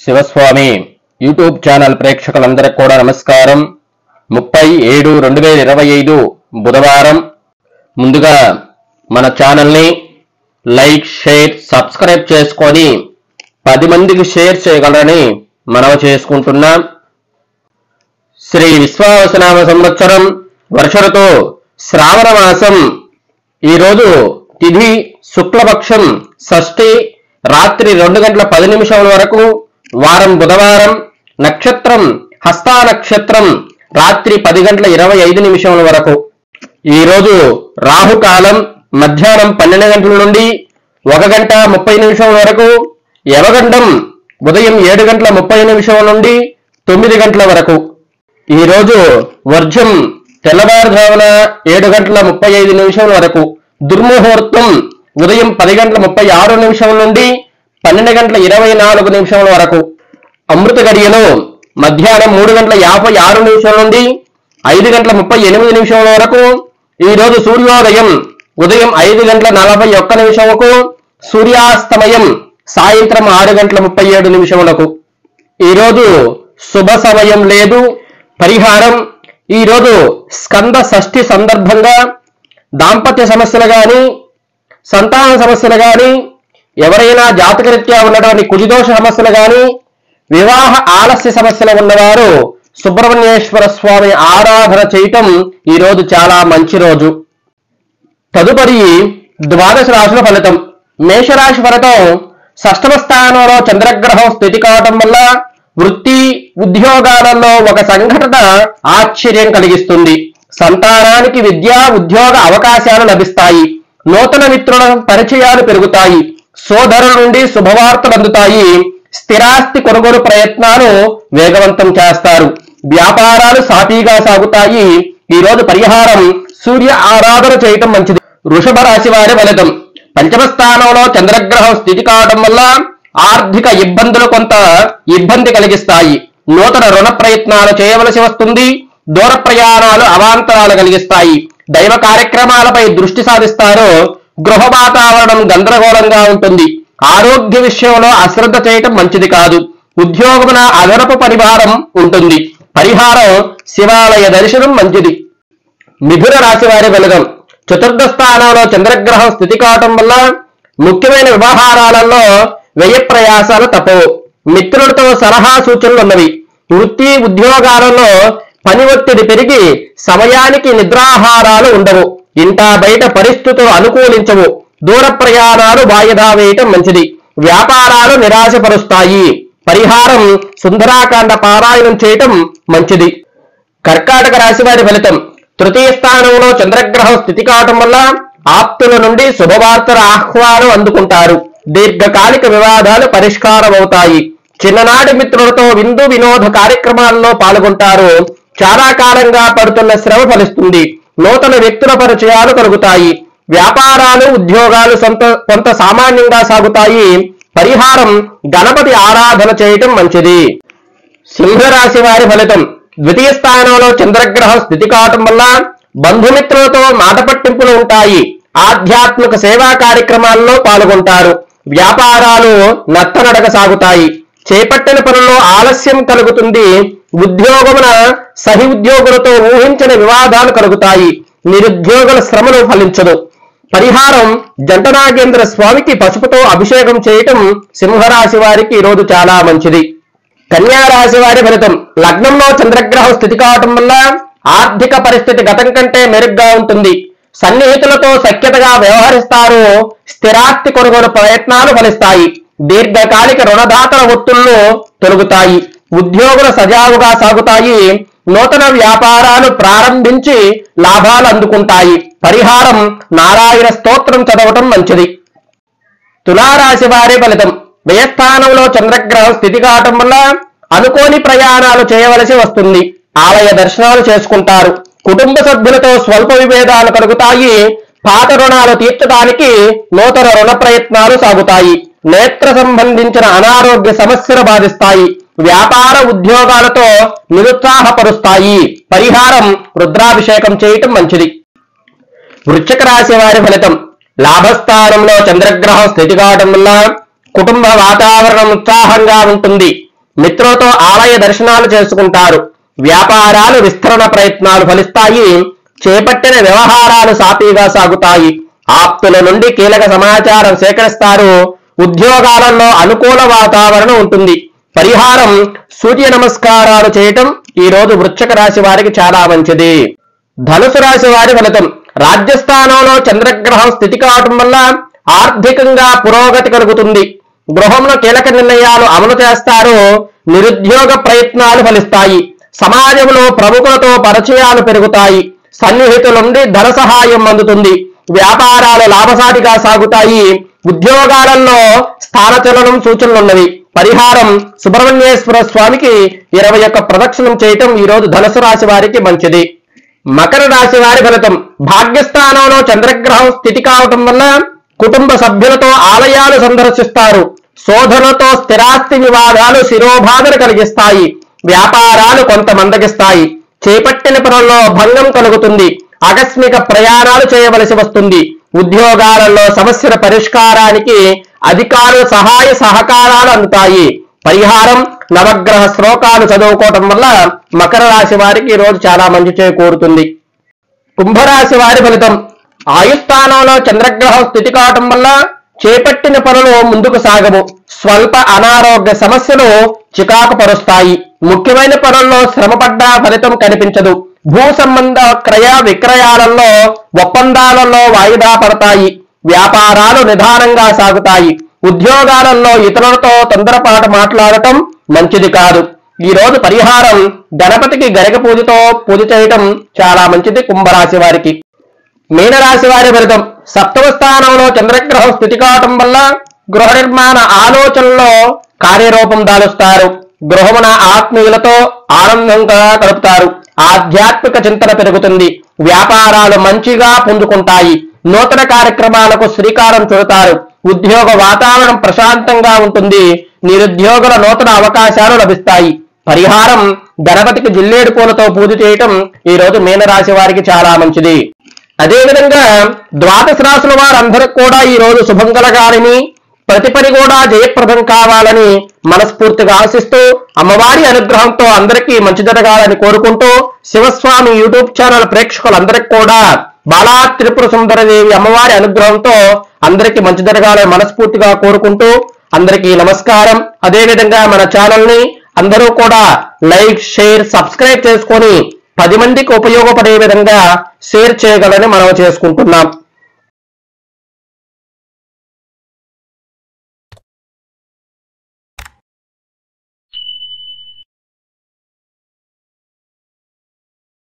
Shivaswami YouTube channel ప్రేక్షకులందరికీ కూడా నమస్కారం. 30/7/2025 బుధవారం. ముందుగా మన ఛానల్ని లైక్, షేర్, సబ్స్క్రైబ్ చేసుకొని 10 మందికి షేర్ చేయగలరని మనవి చేసుకుంటున్నాం. శ్రీ విశ్వావసనామ సంవత్సరం వర్ష ఋతువు శ్రావణ మాసం. ఈరోజు తిథి శుక్లపక్షం షష్ఠి, రాత్రి 2:10 వరకు. వారం బుధవారం. నక్షత్రం హస్తా నక్షత్రం, రాత్రి 10:25 వరకు. ఈరోజు రాహుకాలం మధ్యాహ్నం 12 గంటల నుండి 1:30 వరకు. యమగండం ఉదయం 7:30 నుండి 9 గంటల వరకు. ఈరోజు వర్జం తెల్లవారుజామున 7:35 వరకు. దుర్ముహూర్తం ఉదయం 10:36 నుండి 12:24 వరకు. అమృత గడియలు మధ్యాహ్నం 3:56 నుండి 5:38 వరకు. ఈరోజు సూర్యోదయం ఉదయం 5:41 సూర్యాస్తమయం సాయంత్రం 6:37 ఈరోజు శుభ సమయం లేదు. పరిహారం: ఈరోజు స్కంద షష్ఠి సందర్భంగా దాంపత్య సమస్యలు గాని, సంతాన సమస్యలు గాని, ఎవరైనా జాతకరీత్యా ఉన్నటువంటి కుజదోష సమస్యలు గాని, వివాహ ఆలస్య సమస్యలు ఉన్నవారు సుబ్రహ్మణ్యేశ్వర స్వామి ఆరాధన చేయటం ఈరోజు చాలా మంచి రోజు. తదుపరి ద్వాదశ రాశుల ఫలితం. మేషరాశి ఫలితం. షష్టమ స్థానంలో చంద్రగ్రహం స్థితి కావటం వల్ల వృత్తి ఉద్యోగాలలో ఒక సంఘటన ఆశ్చర్యం కలిగిస్తుంది. సంతానానికి విద్యా ఉద్యోగ అవకాశాలు లభిస్తాయి. నూతన మిత్రుల పరిచయాలు పెరుగుతాయి. సోదరుల నుండి శుభవార్తలు అందుతాయి. స్థిరాస్తి కొనుగోలు ప్రయత్నాలు వేగవంతం చేస్తారు. వ్యాపారాలు సాఫీగా సాగుతాయి. ఈరోజు పరిహారం: సూర్య ఆరాధన చేయటం మంచిది. వృషభ రాశి వారి ఫలితం. పంచమ స్థానంలో చంద్రగ్రహం స్థితి కావడం వల్ల ఆర్థిక ఇబ్బందులు కొంత ఇబ్బంది కలిగిస్తాయి. నూతన రుణ ప్రయత్నాలు చేయవలసి వస్తుంది. దూర ప్రయాణాలు అవాంతరాలు కలిగిస్తాయి. దైవ కార్యక్రమాలపై దృష్టి సాధిస్తారు. గృహ వాతావరణం గందరగోళంగా ఉంటుంది. ఆరోగ్య విషయంలో అశ్రద్ధ చేయటం మంచిది కాదు. ఉద్యోగమున అదనపు పరిభారం ఉంటుంది. పరిహారం: శివాలయ దర్శనం మంచిది. మిథున రాశి వారి ఫలితం. చతుర్థ స్థానంలో చంద్రగ్రహం స్థితి కావటం వల్ల ముఖ్యమైన వ్యవహారాలలో వ్యయ ప్రయాసాలు తప్పవు. మిత్రులతో సలహా సూచనలు ఉన్నవి. వృత్తి ఉద్యోగాలలో పని ఒత్తిడి పెరిగి సమయానికి నిద్రాహారాలు ఉండవు. ఇంటా బయట పరిస్థితులు అనుకూలించవు. దూర ప్రయాణాలు వాయిదా వేయటం మంచిది. వ్యాపారాలు నిరాశపరుస్తాయి. పరిహారం: సుందరాకాండ పారాయణం చేయటం మంచిది. కర్కాటక రాశి వారి ఫలితం. తృతీయ స్థానంలో చంద్రగ్రహం స్థితి కావటం వల్ల ఆప్తుల నుండి శుభవార్తల ఆహ్వానం అందుకుంటారు. దీర్ఘకాలిక వివాదాలు పరిష్కారం అవుతాయి. చిన్ననాటి మిత్రులతో విందు వినోద కార్యక్రమాల్లో పాల్గొంటారు. చాలా కాలంగా పడుతున్న శ్రమ ఫలిస్తుంది. నూతన వ్యక్తుల పరిచయాలు కలుగుతాయి. వ్యాపారాలు ఉద్యోగాలు కొంత సామాన్యంగా సాగుతాయి. పరిహారం: గణపతి ఆరాధన చేయటం మంచిది. సింహరాశి వారి ఫలితం. ద్వితీయ స్థానంలో చంద్రగ్రహం స్థితి కావటం వల్ల బంధుమిత్రులతో మాట పట్టింపులు ఉంటాయి. ఆధ్యాత్మిక సేవా కార్యక్రమాల్లో పాల్గొంటారు. వ్యాపారాలు నత్తనడక సాగుతాయి. చేపట్టిన పనుల్లో ఆలస్యం కలుగుతుంది. ఉద్యోగమున సహి ఉద్యోగులతో ఊహించిన వివాదాలు కలుగుతాయి. నిరుద్యోగుల శ్రమను ఫలించదు. పరిహారం: జంటనాగేంద్ర స్వామికి పసుపుతో అభిషేకం చేయటం సింహరాశి వారికి ఈరోజు చాలా మంచిది. కన్యా రాశి వారి ఫలితం. లగ్నంలో చంద్రగ్రహం స్థితి కావటం వల్ల ఆర్థిక పరిస్థితి గతం కంటే మెరుగ్గా ఉంటుంది. సన్నిహితులతో సఖ్యతగా వ్యవహరిస్తారు. స్థిరాస్తి కొనుగోలు ప్రయత్నాలు ఫలిస్తాయి. దీర్ఘకాలిక రుణదాతల ఒత్తుళ్లు తొలగుతాయి. ఉద్యోగులు సజావుగా సాగుతాయి. నూతన వ్యాపారాలు ప్రారంభించి లాభాలు అందుకుంటాయి. పరిహారం: నారాయణ స్తోత్రం చదవటం మంచిది. తులారాశి వారి ఫలితం. వ్యయస్థానంలో చంద్రగ్రహం స్థితి కావటం వల్ల అనుకోని ప్రయాణాలు చేయవలసి వస్తుంది. ఆలయ దర్శనాలు చేసుకుంటారు. కుటుంబ సభ్యులతో స్వల్ప విభేదాలు కలుగుతాయి. పాత రుణాలు తీర్చడానికి నూతన రుణ ప్రయత్నాలు సాగుతాయి. నేత్ర సంబంధించిన అనారోగ్య సమస్యలు బాధిస్తాయి. వ్యాపార ఉద్యోగాలతో నిరుత్సాహపరుస్తాయి. పరిహారం: రుద్రాభిషేకం చేయటం మంచిది. వృశ్చిక రాశి వారి ఫలితం. లాభస్థానంలో చంద్రగ్రహం స్థితి కావడం వల్ల కుటుంబ వాతావరణం ఉత్సాహంగా ఉంటుంది. మిత్రులతో ఆలయ దర్శనాలు చేసుకుంటారు. వ్యాపారాలు విస్తరణ ప్రయత్నాలు ఫలిస్తాయి. చేపట్టిన వ్యవహారాలు సాఫీగా సాగుతాయి. ఆప్తుల నుండి కీలక సమాచారం సేకరిస్తారు. ఉద్యోగాలలో అనుకూల వాతావరణం ఉంటుంది. పరిహారం సూర్య నమస్కారాలు చేయటం ఈ రోజు వృశ్చిక రాశి వారికి చాలా మంచిది. ధనుసు రాశి వారి ఫలితం. రాజ్యస్థానంలో చంద్రగ్రహం స్థితి కావటం వల్ల ఆర్థికంగా పురోగతి కలుగుతుంది. గృహంలో కీలక నిర్ణయాలు అమలు చేస్తారు. నిరుద్యోగ ప్రయత్నాలు ఫలిస్తాయి. సమాజంలో ప్రముఖులతో పరిచయాలు పెరుగుతాయి. సన్నిహితుల నుండి ధన సహాయం అందుతుంది. వ్యాపారాలు లాభసాటిగా సాగుతాయి. ఉద్యోగాలలో స్థానచలనం సూచనలున్నవి. పరిహారం సుబ్రహ్మణ్యేశ్వర స్వామికి 21 ప్రదక్షిణం చేయటం ఈ రోజు ధనుసు రాశి వారికి మంచిది. మకర రాశి వారి ఫలితం. భాగ్యస్థానంలో చంద్రగ్రహం స్థితి కావటం వల్ల కుటుంబ సభ్యులతో ఆలయాలు సందర్శిస్తారు. శోధనతో స్థిరాస్తి వివాదాలు శిరోబాధలు కలిగిస్తాయి. వ్యాపారాలు కొంత మందగిస్తాయి. చేపట్టిన పనుల్లో భంగం కలుగుతుంది. ఆకస్మిక ప్రయాణాలు చేయవలసి వస్తుంది. ఉద్యోగాలలో సమస్యల పరిష్కారానికి అధికారుల సహాయ సహకారాలు అందుతాయి. పరిహారం నవగ్రహ శ్లోకాలు చదువుకోవటం వల్ల మకర రాశి వారికి ఈ రోజు చాలా మంచి చేకూరుతుంది. కుంభరాశి వారి ఫలితం. ఆయుస్థానంలో చంద్రగ్రహం స్థితి కావటం వల్ల చేపట్టిన పనులు ముందుకు సాగవు. స్వల్ప అనారోగ్య సమస్యలు చికాకు పరుస్తాయి. ముఖ్యమైన పనుల్లో శ్రమపడ్డా ఫలితం కనిపించదు. భూ సంబంధ క్రయ విక్రయాలలో ఒప్పందాలలో వాయిదా పడతాయి. వ్యాపారాలు నిదానంగా సాగుతాయి. ఉద్యోగాలలో ఇతరులతో తొందరపాటు మాట్లాడటం మంచిది కాదు. ఈ రోజు పరిహారం గణపతికి గరిక పూజతో పూజ చేయటం చాలా మంచిది కుంభరాశి వారికి. మీనరాశి వారి ఫలితం. సప్తమ స్థానంలో చంద్రగ్రహం స్థితి కావటం వల్ల గృహ నిర్మాణ ఆలోచనలో కార్యరూపం దాలుస్తారు. గృహమున ఆత్మీయులతో ఆనందంగా గడుపుతారు. ఆధ్యాత్మిక చింతన పెరుగుతుంది. వ్యాపారాలు మంచిగా పుంజుకుంటాయి. నూతన కార్యక్రమాలకు శ్రీకారం చుడతారు. ఉద్యోగ వాతావరణం ప్రశాంతంగా ఉంటుంది. నిరుద్యోగుల నూతన అవకాశాలు లభిస్తాయి. పరిహారం గణపతికి జిల్లేడు పూలతో పూజ చేయటం ఈ రోజు మీనరాశి వారికి చాలా మంచిది. అదేవిధంగా ద్వాదశ రాశుల వారందరికి కూడా ఈ రోజు శుభం కలగాలని, ప్రతి పని కూడా జయప్రదం కావాలని మనస్ఫూర్తిగా ఆశిస్తూ అమ్మవారి అనుగ్రహంతో అందరికీ మంచి జరగాలని కోరుకుంటూ శివస్వామి యూట్యూబ్ ఛానల్ ప్రేక్షకులందరికీ కూడా బాలా త్రిపుర సుందరదేవి అమ్మవారి అనుగ్రహంతో అందరికీ మంచి జరగాలని మనస్ఫూర్తిగా కోరుకుంటూ అందరికీ నమస్కారం. అదేవిధంగా మన ఛానల్ ని అందరూ కూడా లైక్, షేర్, సబ్స్క్రైబ్ చేసుకొని 10 మందికి ఉపయోగపడే విధంగా షేర్ చేయగలని మనం చేసుకుంటున్నాం.